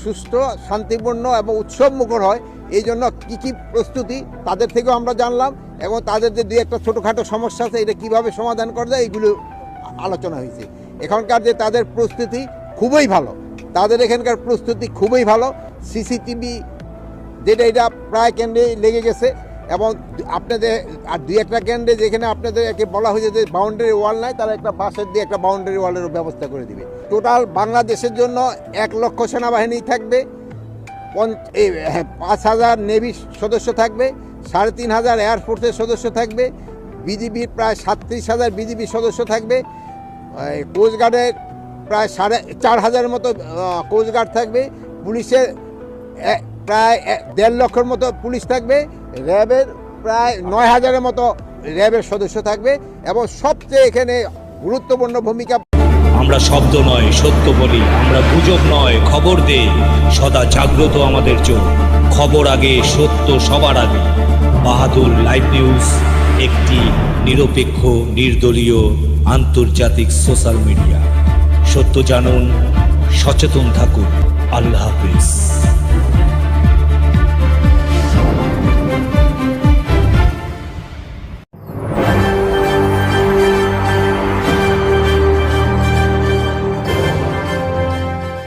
সুষ্ঠু, শান্তিপূর্ণ এবং উৎসবমুখর হয়। এই জন্য কী কী প্রস্তুতি তাদের থেকেও আমরা জানলাম, এবং তাদের যে দুই একটা ছোটোখাটো সমস্যা আছে এটা কীভাবে সমাধান করা যায় এইগুলো আলোচনা হয়েছে। এখানকার যে তাদের প্রস্তুতি খুবই ভালো, তাদের এখানকার প্রস্তুতি খুবই ভালো। সিসিটিভি যেটা এটা প্রায় কেন্দ্রে লেগে গেছে, এবং আপনাদের আর দুই একটা কেন্দ্রে যেখানে আপনাদেরকে বলা হয়েছে যে বাউন্ডারি ওয়াল নাই, তারা একটা বাঁশের দিয়ে একটা বাউন্ডারি ওয়ালেরও ব্যবস্থা করে দিবে। টোটাল বাংলাদেশের জন্য 1 লক্ষ সেনাবাহিনী থাকবে, 5,000 নেভি সদস্য থাকবে, 3,500 এয়ারফোর্সের সদস্য থাকবে, বিজিবির প্রায় 37,000 বিজিবি সদস্য থাকবে, কোস্টগার্ডের প্রায় 4,500 মতো কোস্টগার্ড থাকবে, পুলিশের প্রায় 1.5 লক্ষের মতো পুলিশ থাকবে, র্যাবের প্রায় 9,000-এর মতো র্যাবের সদস্য থাকবে, এবং সবচেয়ে এখানে গুরুত্বপূর্ণ ভূমিকা। আমরা শব্দ নয় সত্য বলি, আমরা গুজব নয় খবর দেই, সদা জাগ্রত আমাদের চোখ, খবর আগে, সত্য সবার আগে। বাহাদুর লাইভ নিউজ একটি নিরপেক্ষ, নির্দলীয়, আন্তর্জাতিক সোশ্যাল মিডিয়া। সত্য জানুন, সচেতন থাকুন। আল্লাহ হাফিজ।